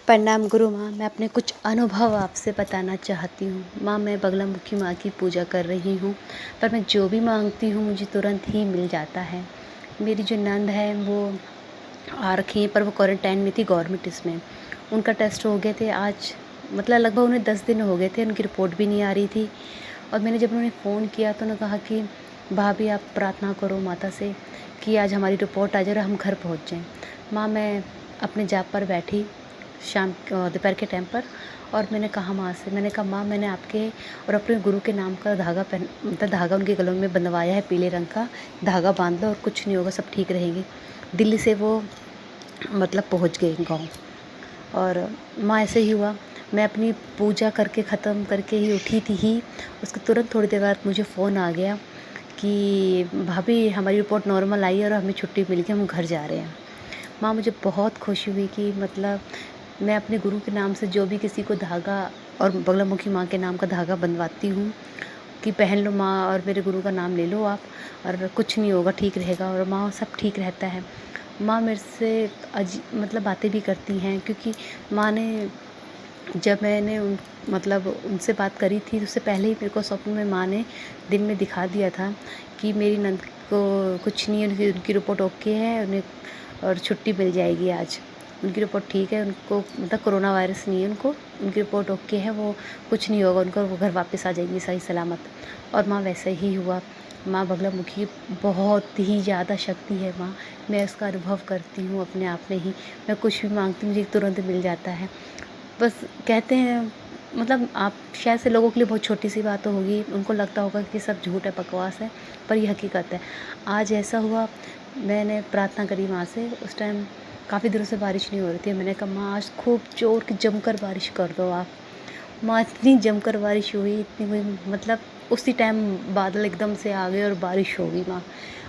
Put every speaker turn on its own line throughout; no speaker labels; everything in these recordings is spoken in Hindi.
प्रणाम गुरु माँ। मैं अपने कुछ अनुभव आपसे बताना चाहती हूँ। माँ, मैं बगलामुखी माँ की पूजा कर रही हूँ, पर मैं जो भी मांगती हूँ मुझे तुरंत ही मिल जाता है। मेरी जो नंद है वो आ रखी हैं, पर वो क्वारंटाइन में थी गवर्नमेंट इसमें। उनका टेस्ट हो गए थे आज, मतलब लगभग उन्हें 10 दिन हो गए थे, उनकी रिपोर्ट भी नहीं आ रही थी। और मैंने जब उन्हें फ़ोन किया तो उन्होंने कहा कि भाभी आप प्रार्थना करो माता से कि आज हमारी रिपोर्ट आ जाए और हम घर पहुँच जाएँ। माँ, मैं अपने जाप पर बैठी दोपहर के टाइम पर, और मैंने कहा माँ से, मैंने कहा माँ, मैंने आपके और अपने गुरु के नाम का धागा मतलब धागा उनके गलों में बंधवाया है, पीले रंग का धागा बांध लो और कुछ नहीं होगा, सब ठीक रहेंगे। दिल्ली से वो मतलब पहुँच गए गाँव। और माँ, ऐसे ही हुआ। मैं अपनी पूजा करके ख़त्म करके ही उठी थी उसके तुरंत थोड़ी देर बाद मुझे फ़ोन आ गया कि भाभी हमारी रिपोर्ट नॉर्मल आई है और हमें छुट्टी मिल गई, हम घर जा रहे हैं। माँ, मुझे बहुत खुशी हुई कि मतलब मैं अपने गुरु के नाम से जो भी किसी को धागा और बगलामुखी माँ के नाम का धागा बंधवाती हूँ कि पहन लो माँ और मेरे गुरु का नाम ले लो आप, और कुछ नहीं होगा, ठीक रहेगा। और माँ, सब ठीक रहता है। माँ मेरे से मतलब बातें भी करती हैं, क्योंकि माँ ने जब मैंने मतलब उनसे बात करी थी उससे पहले ही मेरे को स्वप्न में माँ ने दिन में दिखा दिया था कि मेरी नंद को कुछ नहीं है, उनकी रिपोर्ट ओके है, उन्हें और छुट्टी मिल जाएगी आज। उनकी रिपोर्ट ठीक है, उनको मतलब कोरोना वायरस नहीं है उनको, उनकी रिपोर्ट ओके है, वो कुछ नहीं होगा उनको, वो घर वापस आ जाएंगी सही सलामत। और माँ, वैसे ही हुआ। माँ बगलामुखी बहुत ही ज़्यादा शक्ति है माँ, मैं उसका अनुभव करती हूँ अपने आप में ही। मैं कुछ भी मांगती हूँ मुझे तुरंत मिल जाता है। बस कहते हैं, मतलब आप शायद से लोगों के लिए बहुत छोटी सी बात होगी, उनको लगता होगा कि सब झूठ है, बकवास है, पर ये हकीकत है। आज ऐसा हुआ, मैंने प्रार्थना करी माँ से, उस टाइम काफ़ी दिनों से बारिश नहीं हो रही थी। मैंने कहा माँ, आज खूब जोर की जमकर बारिश कर दो आप। माँ, इतनी जमकर बारिश हुई, इतनी हुई, मतलब उसी टाइम बादल एकदम से आ गए और बारिश हो गई माँ।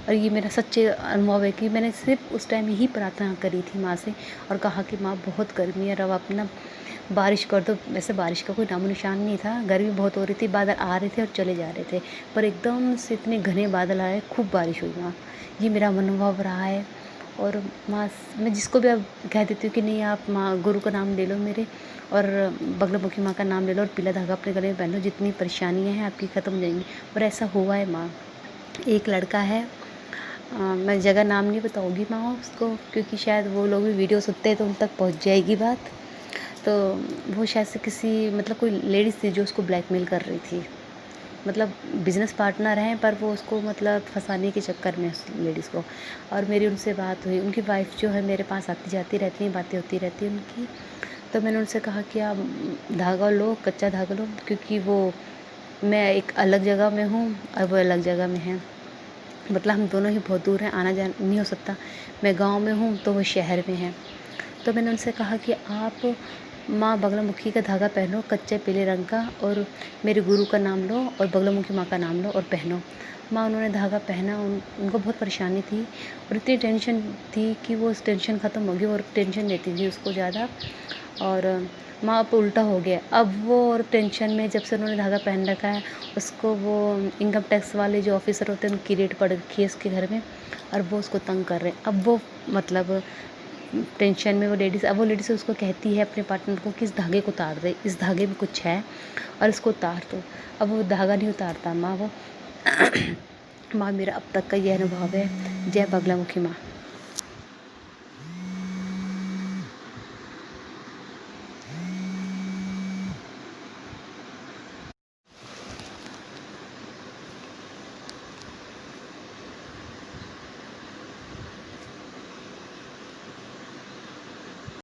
और ये मेरा सच्चे अनुभव है कि मैंने सिर्फ उस टाइम यही प्रार्थना करी थी माँ से और कहा कि माँ, बहुत गर्मी है, अब आप ना बारिश कर दो। वैसे बारिश का कोई नामो निशान नहीं था, गर्मी बहुत हो रही थी, बादल आ रहे थे और चले जा रहे थे, पर एकदम से इतने घने बादल आए, खूब बारिश हुई माँ। ये मेरा अनुभव रहा है। और माँ, मैं जिसको भी अब कह देती हूँ कि नहीं आप माँ गुरु का नाम ले लो मेरे, और बगलामुखी माँ का नाम ले लो और पीला धागा अपने गले में पहन लो, जितनी परेशानियाँ हैं आपकी ख़त्म हो जाएंगी। और ऐसा हुआ है माँ। एक लड़का है, मैं जगह नाम नहीं बताऊँगी माँ उसको, क्योंकि शायद वो लोग भी वीडियो सुनते हैं तो उन तक पहुँच जाएगी बात। तो वो शायद से किसी मतलब कोई लेडीज़ थी जो उसको ब्लैकमेल कर रही थी, मतलब बिज़नेस पार्टनर हैं, पर वो उसको मतलब फंसाने के चक्कर में उस लेडीज़ को। और मेरी उनसे बात हुई, उनकी वाइफ़ जो है मेरे पास आती जाती रहती हैं, बातें होती रहती हैं उनकी। तो मैंने उनसे कहा कि आप धागा लो, कच्चा धागा लो, क्योंकि वो मैं एक अलग जगह में हूँ और वो अलग जगह में है, मतलब हम दोनों ही बहुत दूर हैं, आना जाना नहीं हो सकता। मैं गाँव में हूँ तो वो शहर में हैं। तो मैंने उनसे कहा कि आप माँ बगलामुखी का धागा पहनो, कच्चे पीले रंग का, और मेरे गुरु का नाम लो और बगलामुखी माँ का नाम लो और पहनो। माँ, उन्होंने धागा पहना, उनको बहुत परेशानी थी और इतनी टेंशन थी कि वो उस टेंशन ख़त्म हो गई और टेंशन लेती थी उसको ज़्यादा। और माँ, अब उल्टा हो गया, अब वो और टेंशन में, जब से उन्होंने धागा पहन रखा है उसको वो इनकम टैक्स वाले जो ऑफिसर होते हैं उनकी रेड पड़ रखी है उसके घर में, और वो उसको तंग कर रहे हैं। अब वो मतलब टेंशन में वो लेडीज़, अब वो लेडीज़ उसको कहती है अपने पार्टनर को कि इस धागे को उतार दे, इस धागे में कुछ है और इसको उतार दो। अब वो धागा नहीं उतारता माँ वो। माँ, मेरा अब तक का ये अनुभव है। जय बगलामुखी माँ।